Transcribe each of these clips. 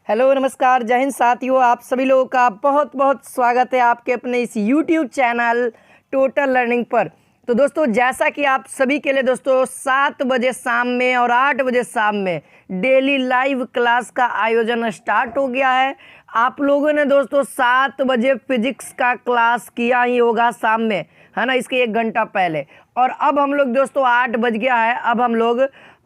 Hello नमस्कार जय हिंद साथियों, आप सभी लोगों का बहुत बहुत स्वागत है आपके अपने इस YouTube चैनल टोटल लर्निंग पर। तो दोस्तों, जैसा कि आप सभी के लिए दोस्तों 7 बजे शाम में और 8 बजे शाम में डेली लाइव क्लास का आयोजन स्टार्ट हो गया है। आप लोगों ने दोस्तों 7 बजे फिजिक्स का क्लास किया ही होगा शाम में, है ना, इसके 1 घंटा पहले। और अब हम लोग दोस्तों 8 बज गया है, अब हम लोग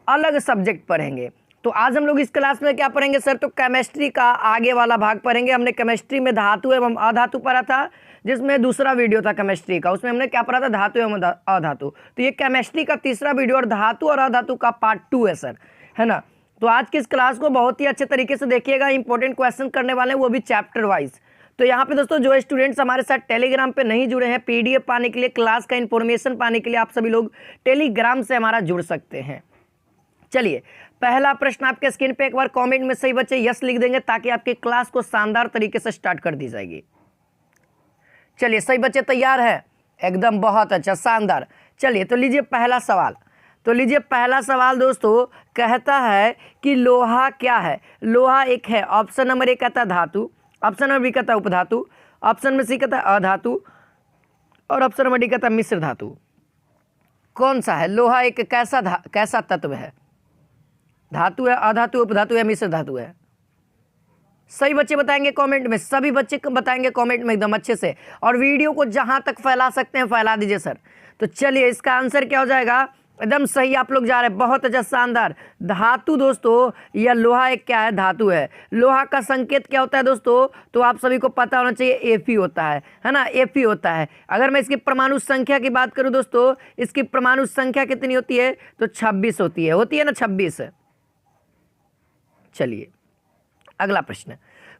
अलग सब्जेक्ट पढ़ेंगे। तो आज हम लोग इस क्लास में क्या पढ़ेंगे सर? तो केमिस्ट्री का आगे वाला भाग पढ़ेंगे। हमने केमिस्ट्री में धातु एवं अधातु पढ़ा था, जिसमें दूसरा वीडियो था केमिस्ट्री का, उसमें हमने क्या पढ़ा था? धातु एवं अधातु। तो ये केमिस्ट्री का तीसरा वीडियो और धातु और अधातु का पार्ट 2 है सर, है ना। तो आज की इस क्लास को बहुत ही अच्छे तरीके से देखिएगा, इंपॉर्टेंट क्वेश्चन करने वाले हैं, वो भी चैप्टर वाइज। तो यहाँ पे दोस्तों जो स्टूडेंट्स हमारे साथ टेलीग्राम पे नहीं जुड़े हैं, PDF पाने के लिए, क्लास का इन्फॉर्मेशन पाने के लिए आप सभी लोग टेलीग्राम से हमारा जुड़ सकते हैं। चलिए, पहला प्रश्न आपके स्क्रीन पे, एक बार कमेंट में सही बच्चे यस लिख देंगे ताकि आपकी क्लास को शानदार तरीके से स्टार्ट कर दी जाएगी। चलिए, सही बच्चे तैयार है? एकदम बहुत अच्छा, शानदार। चलिए तो लीजिए पहला सवाल। तो लीजिए पहला सवाल दोस्तों कहता है कि लोहा क्या है? लोहा एक है, ऑप्शन नंबर 1 कहता है धातु, ऑप्शन नंबर बी कहता है उपधातु, ऑप्शन नंबर सी कहता है अधातु और ऑप्शन नंबर डी कहता है मिश्र धातु। कौन सा है? लोहा एक कैसा तत्व है? धातु है, अधातु, उपधातु या मिश्र धातु है? सही बच्चे बताएंगे कमेंट में, सभी बच्चे बताएंगे कमेंट में एकदम अच्छे से। और वीडियो को जहां तक फैला सकते हैं फैला दीजिए सर। तो चलिए, इसका आंसर क्या हो जाएगा? एकदम सही आप लोग जा रहे हैं, बहुत अच्छा, शानदार। धातु दोस्तों, या लोहा एक क्या है? धातु है। लोहा का संकेत क्या होता है दोस्तों? तो आप सभी को पता होना चाहिए, Fe होता है ना, Fe होता है। अगर मैं इसकी परमाणु संख्या की बात करूं दोस्तों, इसकी परमाणु संख्या कितनी होती है? तो 26 होती है ना, 26। चलिए अगला प्रश्न,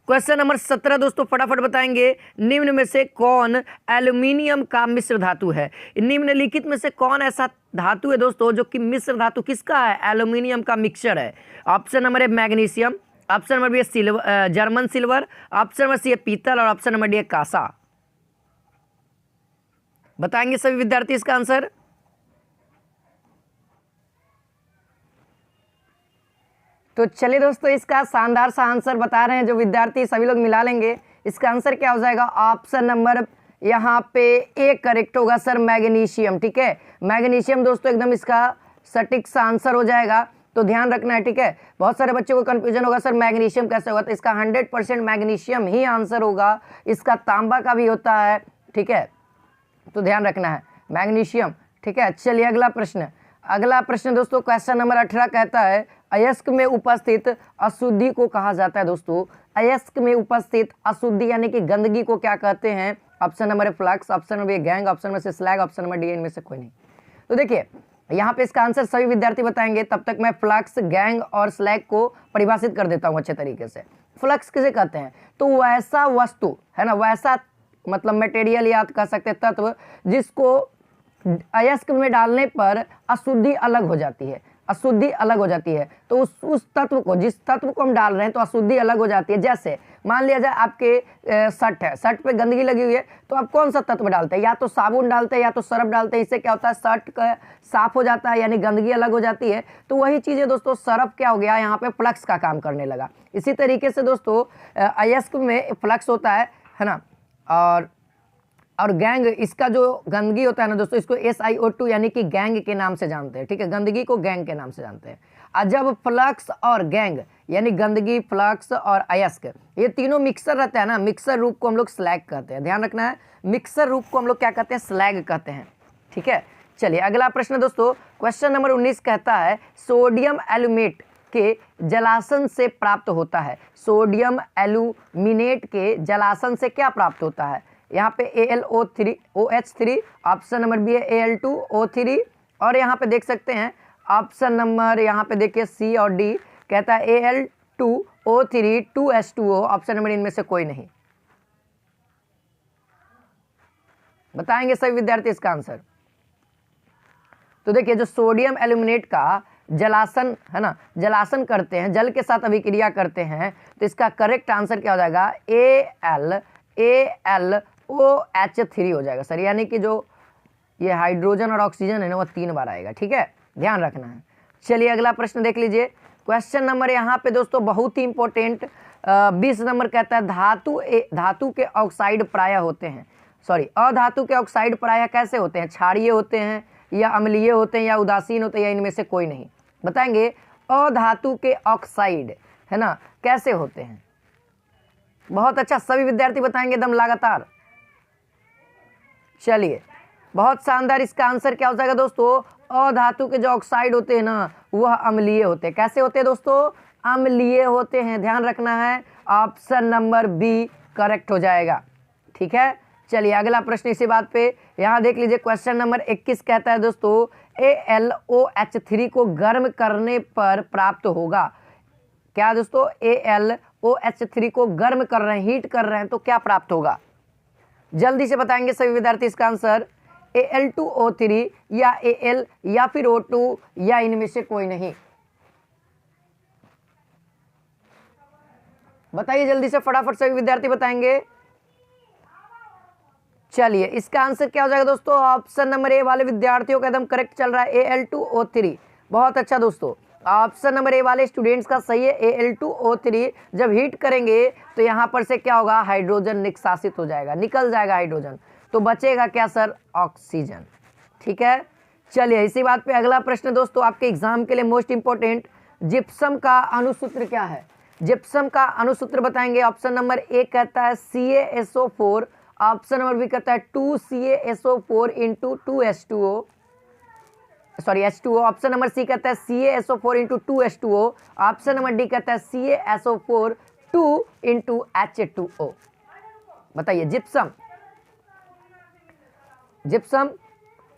क्वेश्चन नंबर 17 दोस्तों फटाफट बताएंगे। निम्न में से कौन एल्यूमिनियम का मिश्र धातु है? निम्नलिखित में से कौन ऐसा धातु है दोस्तों जो कि मिश्र धातु किसका है? एल्यूमिनियम का मिक्सचर है। ऑप्शन नंबर 1 मैग्नीशियम, option number B silver, German silver, option number C पीतल और ऑप्शन नंबर डी है कांसा। बताएंगे सभी विद्यार्थी इसका आंसर? तो चलिए दोस्तों, इसका शानदार सा आंसर बता रहे हैं जो विद्यार्थी, सभी लोग मिला लेंगे। इसका आंसर क्या हो जाएगा? ऑप्शन नंबर यहाँ पे ए करेक्ट होगा सर, मैग्नीशियम। ठीक है, मैग्नीशियम दोस्तों एकदम इसका सटीक सा आंसर हो जाएगा। तो ध्यान रखना है, ठीक है। बहुत सारे बच्चों को कंफ्यूजन होगा सर मैग्नीशियम कैसे होगा, तो इसका 100% मैग्नीशियम ही आंसर होगा। इसका तांबा का भी होता है, ठीक है, तो ध्यान रखना है मैग्नीशियम। ठीक है, चलिए अगला प्रश्न दोस्तों क्वेश्चन नंबर 18 कहता है अयस्क में उपस्थित अशुद्धि को कहा जाता है दोस्तों। अयस्क में उपस्थित अशुद्धि यानी कि गंदगी को क्या कहते हैं? Option number flux, option number gang, option number से स्लैग, ऑप्शन नंबर डी इनमें से कोई नहीं। तो देखिए यहाँ पे इसका आंसर सभी विद्यार्थी बताएंगे, तब तक मैं फ्लक्स, गैंग और स्लैग को परिभाषित कर देता हूँ अच्छे तरीके से। फ्लक्स किसे कहते हैं? तो वैसा वस्तु है ना, वैसा मतलब मटेरियल याद कर सकते तत्व जिसको अयस्क में डालने पर अशुद्धि अलग हो जाती है, अशुद्धि अलग हो जाती है। तो उस तत्व को, जिस तत्व को हम डाल रहे हैं तो अशुद्धि अलग हो जाती है। जैसे मान लिया जाए आपके शर्ट है, शर्ट पे गंदगी लगी हुई है, तो आप कौन सा तत्व डालते हैं? या तो साबुन डालते हैं या तो सर्फ डालते हैं। इससे क्या होता है? शर्ट का साफ हो जाता है, यानी गंदगी अलग हो जाती है। तो वही चीज़ें दोस्तों, सर्फ क्या हो गया यहाँ पे? फ्लक्स का काम करने लगा। इसी तरीके से दोस्तों अयस्क में फ्लक्स होता है ना। और गैंग, इसका जो गंदगी होता है ना दोस्तों, इसको SiO2 यानी कि गैंग के नाम से जानते हैं। ठीक है, गंदगी को गैंग के नाम से जानते हैं। और जब फ्लक्स और गैंग यानी गंदगी, फ्लक्स और अयस्क, ये तीनों मिक्सर रहता है ना, मिक्सर रूप को हम लोग स्लैग कहते हैं। ध्यान रखना है, मिक्सर रूप को हम लोग क्या कहते हैं? स्लैग कहते हैं। ठीक है, चलिए अगला प्रश्न दोस्तों क्वेश्चन नंबर 19 कहता है सोडियम एल्यूमेट के जलासन से प्राप्त होता है। सोडियम एल्यूमिनेट के जलासन से क्या प्राप्त होता है? यहाँ पे AlO3, ऑप्शन नंबर बी है Al2O3, और यहाँ पे देख सकते हैं ऑप्शन नंबर, यहाँ पे देखिए सी और डी कहता है Al2O3 2H2O। ऑप्शन नंबर इनमें से कोई नहीं। बताएंगे सभी विद्यार्थी इसका आंसर? तो देखिए, जो सोडियम एल्यूमिनेट का जलासन है ना, जलासन करते हैं, जल के साथ अभिक्रिया करते हैं, तो इसका करेक्ट आंसर क्या हो जाएगा? AlOH3 हो जाएगा सर। यानी कि जो ये हाइड्रोजन और ऑक्सीजन है ना, वो 3 बार आएगा। ठीक है, ध्यान रखना है। चलिए अगला प्रश्न देख लीजिए। क्वेश्चन नंबर यहाँ पे दोस्तों बहुत ही इंपॉर्टेंट 20 नंबर कहता है धातु के ऑक्साइड प्रायः होते हैं, सॉरी अधातु के ऑक्साइड प्रायः कैसे होते हैं, क्षारीय होते हैं या अम्लीय होते हैं या उदासीन होते हैं या इनमें से कोई नहीं। बताएंगे अधातु के ऑक्साइड है ना कैसे होते हैं। बहुत अच्छा, सभी विद्यार्थी बताएंगे एकदम लगातार। चलिए बहुत शानदार, इसका आंसर क्या हो जाएगा दोस्तों, अधातु के जो ऑक्साइड होते हैं ना वह अम्लीय होते हैं। कैसे होते हैं दोस्तों, अम्लीय होते हैं, ध्यान रखना है। ऑप्शन नंबर बी करेक्ट हो जाएगा, ठीक है। चलिए अगला प्रश्न इसी बात पे, यहाँ देख लीजिए क्वेश्चन नंबर 21 कहता है दोस्तों AlOH3 को गर्म करने पर प्राप्त होगा। क्या दोस्तों, AlOH3 को गर्म कर रहे हैं, हीट कर रहे हैं तो क्या प्राप्त होगा, जल्दी से बताएंगे सभी विद्यार्थी इसका आंसर। Al2O3 या Al या फिर O2 या इनमें से कोई नहीं, बताइए जल्दी से, फटाफट सभी विद्यार्थी बताएंगे। चलिए इसका आंसर क्या हो जाएगा दोस्तों, ऑप्शन नंबर ए वाले विद्यार्थियों का एकदम करेक्ट चल रहा है, Al2O3। बहुत अच्छा दोस्तों, ऑप्शन नंबर ए वाले स्टूडेंट्स का सही है। Al2O3 जब हीट करेंगे तो यहाँ पर से क्या होगा, हाइड्रोजन निष्कासित हो जाएगा, निकल जाएगा हाइड्रोजन, तो बचेगा क्या सर, ऑक्सीजन, ठीक है। चलिए इसी बात पे अगला प्रश्न दोस्तों आपके एग्जाम के लिए मोस्ट इंपॉर्टेंट, जिप्सम का अणुसूत्र क्या है। जिप्सम का अणुसूत्र बताएंगे। ऑप्शन नंबर ए कहता है CaSO4, ऑप्शन नंबर बी कहता है 2CaSO4 into 2H2O, sorry H2O। Option number C कहता है CaSO4 into 2H2O। Option number D कहता है CaSO4 2 इंटू H2O। बताइए जिप्सम, जिप्सम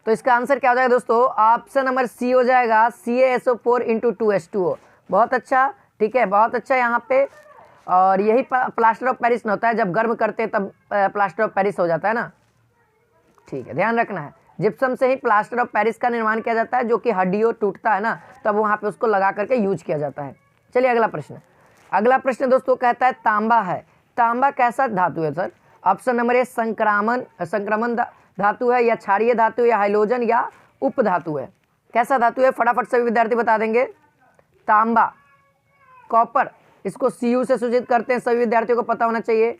तो इसका आंसर क्या हो जाएगा दोस्तों, ऑप्शन नंबर सी हो जाएगा, CaSO4 इंटू 2H2O। बहुत अच्छा, ठीक है, बहुत अच्छा यहाँ पे। और यही प्लास्टर ऑफ पेरिस होता है, जब गर्म करते हैं तब प्लास्टर ऑफ पेरिस हो जाता है ना, ठीक है, ध्यान रखना है। जिप्सम से ही प्लास्टर ऑफ पेरिस का निर्माण किया जाता है, जो कि हड्डियों टूटता है ना तब वहाँ पे उसको लगा करके यूज किया जाता है। चलिए अगला प्रश्न, अगला प्रश्न दोस्तों कहता है तांबा है। तांबा कैसा धातु है सर। ऑप्शन नंबर ए संक्रमण धातु है, या क्षारीय धातु, या हाइड्रोजन, या उप धातु है। कैसा धातु है, फटाफट सभी विद्यार्थी बता देंगे। तांबा, कॉपर, इसको Cu से सूचित करते हैं, सभी विद्यार्थियों को पता होना चाहिए।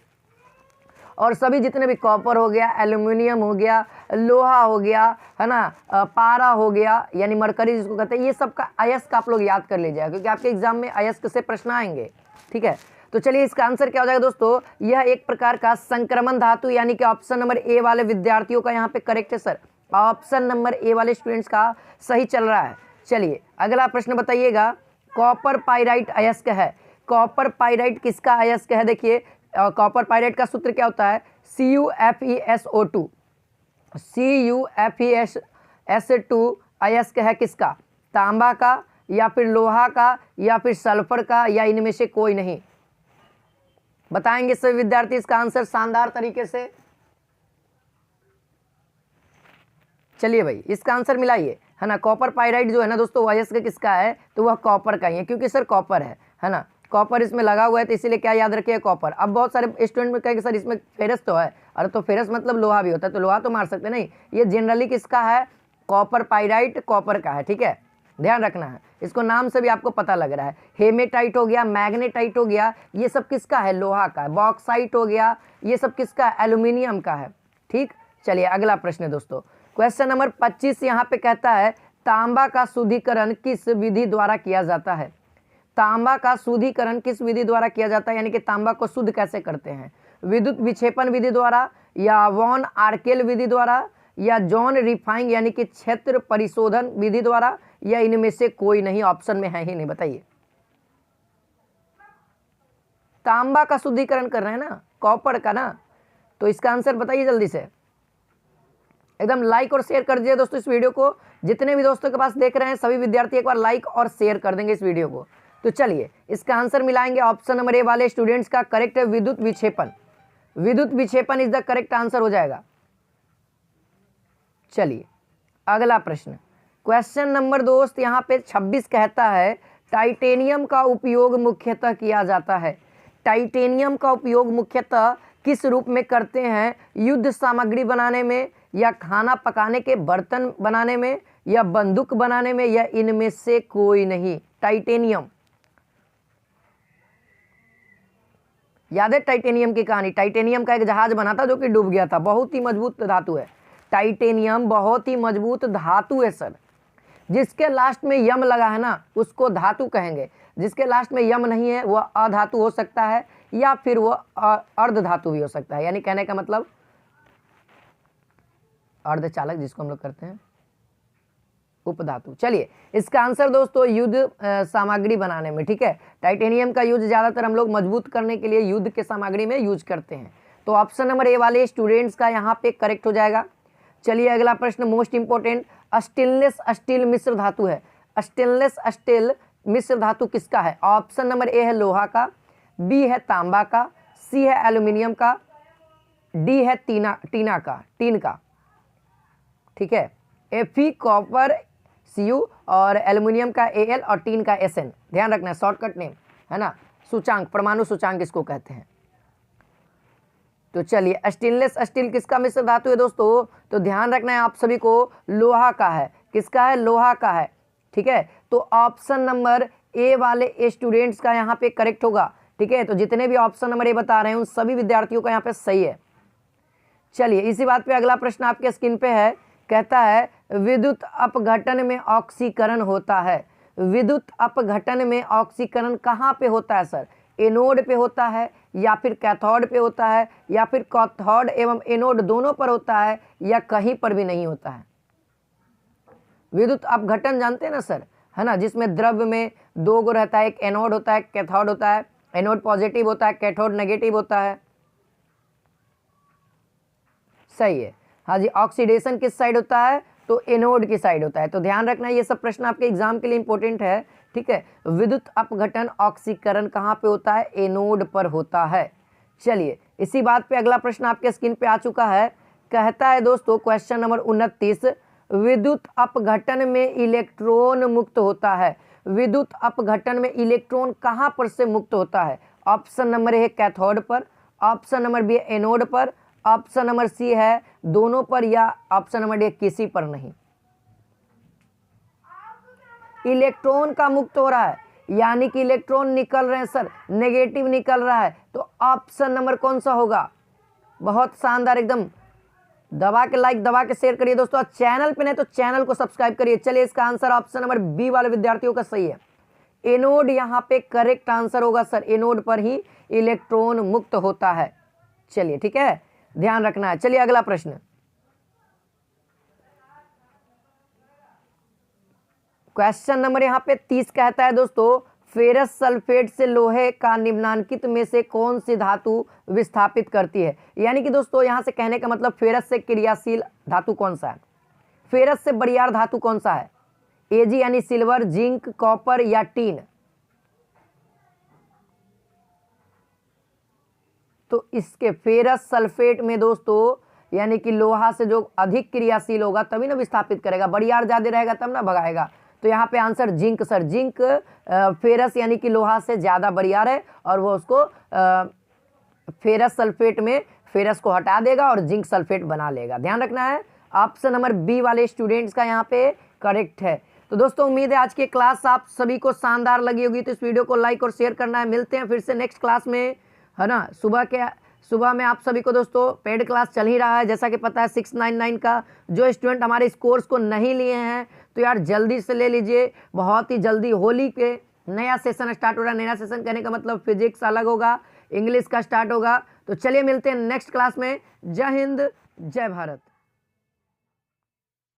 और सभी जितने भी कॉपर हो गया, एल्यूमिनियम हो गया, लोहा हो गया, है ना, पारा हो गया, यानी मरकरी जिसको कहते हैं, ये सब का अयस्क आप लोग याद कर लीजिएगा, क्योंकि आपके एग्जाम में अयस्क से प्रश्न आएंगे, ठीक है। तो चलिए इसका आंसर क्या हो जाएगा दोस्तों, यह एक प्रकार का संक्रमण धातु, यानी कि ऑप्शन नंबर ए वाले विद्यार्थियों का यहाँ पे करेक्ट है सर। ऑप्शन नंबर ए वाले स्टूडेंट्स का सही चल रहा है। चलिए अगला प्रश्न बताइएगा, कॉपर पाइराइट अयस्क है। कॉपर पाइराइट किसका अयस्क है, देखिए कॉपर पाइराइट का सूत्र क्या होता है, CuFeSO2। CuFeS2 अयस्क है किसका, तांबा का, या फिर लोहा का, या फिर सल्फर का, या इनमें से कोई नहीं। बताएंगे सभी विद्यार्थी इसका आंसर शानदार तरीके से। चलिए भाई इसका आंसर मिलाइए, है ना। कॉपर पाइराइट जो है ना दोस्तों अयस्क किसका है, तो वह कॉपर का ही है, क्योंकि सर कॉपर है ना, कॉपर इसमें लगा हुआ है, तो इसीलिए क्या याद रखिए, कॉपर। अब बहुत सारे स्टूडेंट में कहेंगे सर इसमें फेरस तो है, अरे तो फेरस मतलब लोहा भी होता है, तो लोहा तो मार सकते नहीं, ये जनरली किसका है, कॉपर पाइराइट कॉपर का है, ठीक है, ध्यान रखना है। इसको नाम से भी आपको पता लग रहा है, हेमेटाइट हो गया, मैग्नेटाइट हो गया, ये सब किसका है, लोहा का है। बॉक्साइट हो गया, ये सब किसका है, एल्यूमिनियम का है, ठीक। चलिए अगला प्रश्न दोस्तों, क्वेश्चन नंबर 25 यहाँ पे कहता है तांबा का शुद्धिकरण किस विधि द्वारा किया जाता है। तांबा का शुद्धिकरण किस विधि द्वारा किया जाता है, यानी कि तांबा को शुद्ध कैसे करते हैं, विद्युत विक्षेपण विधि द्वारा, या वॉन आर्केल विधि द्वारा, या जॉन रिफाइंग यानी कि क्षेत्र परिशोधन विधि द्वारा, या इनमें से कोई नहीं, ऑप्शन में है ही नहीं। बताइए, तांबा का शुद्धिकरण कर रहे हैं ना, कॉपर का ना, तो इसका आंसर बताइए जल्दी से। एकदम लाइक और शेयर कर दीजिए दोस्तों इस वीडियो को, जितने भी दोस्तों के पास देख रहे हैं सभी विद्यार्थी एक बार लाइक और शेयर कर देंगे इस वीडियो को। तो चलिए इसका आंसर मिलाएंगे। ऑप्शन नंबर ए वाले स्टूडेंट्स का करेक्ट है विद्युत विक्षेपण। विद्युत विक्षेपण इज द करेक्ट आंसर हो जाएगा। चलिए अगला प्रश्न, क्वेश्चन नंबर दोस्त यहाँ पे 26 कहता है टाइटेनियम का उपयोग मुख्यतः किया जाता है। टाइटेनियम का उपयोग मुख्यतः किस रूप में करते हैं, युद्ध सामग्री बनाने में, या खाना पकाने के बर्तन बनाने में, या बंदूक बनाने में, या इनमें से कोई नहीं। टाइटेनियम याद है टाइटेनियम की कहानी? टाइटेनियम का एक जहाज बना था जो कि डूब गया था। बहुत ही मजबूत धातु है टाइटेनियम, बहुत ही मजबूत धातु है सर। जिसके लास्ट में यम लगा है ना उसको धातु कहेंगे, जिसके लास्ट में यम नहीं है वह अधातु हो सकता है या फिर वह अर्ध धातु भी हो सकता है। यानी कहने का मतलब अर्धचालक जिसको हम लोग करते हैं, उपधातु। चलिए इसका आंसर दोस्तों युद्ध सामग्री बनाने में, ठीक है। टाइटेनियम का यूज ज्यादातर हम लोग मजबूत करने के लिए युद्ध के सामग्री में यूज करते हैं। तो ऑप्शन नंबर ए वाले स्टूडेंट्स का यहाँ पे करेक्ट हो जाएगा। चलिए अगला प्रश्न मोस्ट इंपोर्टेंट, स्टेनलेस स्टील मिश्र धातु है। स्टेनलेस स्टील मिश्र धातु किसका है? ऑप्शन नंबर ए है लोहा का, बी है तांबा का, सी है एल्यूमिनियम का, डी है टीन का, ठीक है। Fe कॉपर Cu और एल्यूमिनियम का Al और टीन का Sn। ध्यान रखना है, शॉर्टकट नेम है ना, सूचांक, परमाणु सूचांक इसको कहते हैं। तो चलिए स्टेनलेस स्टील किसका मिश्र धातु है दोस्तों? तो ध्यान रखना है आप सभी को, लोहा का है। किसका है? लोहा का है, ठीक है। तो ऑप्शन नंबर ए वाले स्टूडेंट्स का यहाँ पे करेक्ट होगा, ठीक है। तो जितने भी ऑप्शन नंबर ए बता रहे हैं उन सभी विद्यार्थियों का यहाँ पे सही है। चलिए इसी बात पे अगला प्रश्न आपके स्क्रीन पे है, कहता है विद्युत अपघटन में ऑक्सीकरण होता है। विद्युत अपघटन में ऑक्सीकरण कहाँ पे होता है सर? एनोड पे होता है या फिर कैथोड पे होता है या फिर कैथोड एवं एनोड दोनों पर होता है या कहीं पर भी नहीं होता है? विद्युत अपघटन जानते हैं ना सर, है ना, जिसमें द्रव्य में दो गो रहता है, एक एनोड होता है, कैथोड होता है। एनोड पॉजिटिव होता है, कैथोड नेगेटिव होता है। सही है, हाँ जी। ऑक्सीडेशन किस साइड होता है? तो एनोड की साइड होता है। तो ध्यान रखना ये सब प्रश्न आपके एग्जाम के लिए इंपॉर्टेंट है, ठीक है। विद्युत अपघटन ऑक्सीकरण कहाँ पे होता है? एनोड पर होता है। चलिए इसी बात पे अगला प्रश्न आपके स्क्रीन पे आ चुका है, कहता है दोस्तों क्वेश्चन नंबर 29, विद्युत अपघटन में इलेक्ट्रॉन मुक्त होता है। विद्युत अपघटन में इलेक्ट्रॉन कहाँ पर से मुक्त होता है? ऑप्शन नंबर ए है कैथोड पर, ऑप्शन नंबर बी है एनोड पर, ऑप्शन नंबर सी है दोनों पर, या ऑप्शन नंबर डी किसी पर नहीं। इलेक्ट्रॉन का मुक्त हो रहा है यानी कि इलेक्ट्रॉन निकल रहे हैं सर, नेगेटिव निकल रहा है। तो ऑप्शन नंबर कौन सा होगा? बहुत शानदार, एकदम दबा के लाइक, दबा के शेयर करिए दोस्तों। चैनल पे नहीं तो चैनल को सब्सक्राइब करिए। चलिए इसका आंसर ऑप्शन नंबर बी वाले विद्यार्थियों का सही है। एनोड यहाँ पे करेक्ट आंसर होगा सर, एनोड पर ही इलेक्ट्रॉन मुक्त होता है। चलिए ठीक है, ध्यान रखना है। चलिए अगला प्रश्न, क्वेश्चन नंबर यहाँ पे 30 कहता है दोस्तों, फेरस सल्फेट से लोहे का निम्नांकित में से कौन सी धातु विस्थापित करती है? यानी कि दोस्तों यहाँ से कहने का मतलब फेरस से क्रियाशील धातु कौन सा है, फेरस से बरियार धातु कौन सा है? एजी यानी सिल्वर, जिंक, कॉपर या टीन? तो इसके फेरस सल्फेट में दोस्तों यानी कि लोहा से जो अधिक क्रियाशील होगा तभी ना विस्थापित करेगा, बरियार ज्यादा रहेगा तब ना भगाएगा। तो यहाँ पे answer zinc sir, zinc ferrous यानी कि लोहा से ज्यादा बरियार है और वो उसको फेरस सल्फेट में फेरस को हटा देगा और जिंक सल्फेट बना लेगा। ध्यान रखना है, ऑप्शन नंबर बी वाले स्टूडेंट्स का यहाँ पे करेक्ट है। तो दोस्तों उम्मीद है आज की क्लास आप सभी को शानदार लगी होगी, तो इस वीडियो को लाइक और शेयर करना है। मिलते हैं फिर से नेक्स्ट क्लास में, है ना। सुबह में आप सभी को दोस्तों पेड क्लास चल ही रहा है, जैसा कि पता है 699 का। जो स्टूडेंट हमारे इस कोर्स को नहीं लिए हैं तो यार जल्दी से ले लीजिए, बहुत ही जल्दी होली पे नया सेशन स्टार्ट हो रहा है। नया सेशन कहने का मतलब फिजिक्स अलग होगा, इंग्लिश का स्टार्ट होगा। तो चलिए मिलते हैं नेक्स्ट क्लास में। जय हिंद, जय भारत।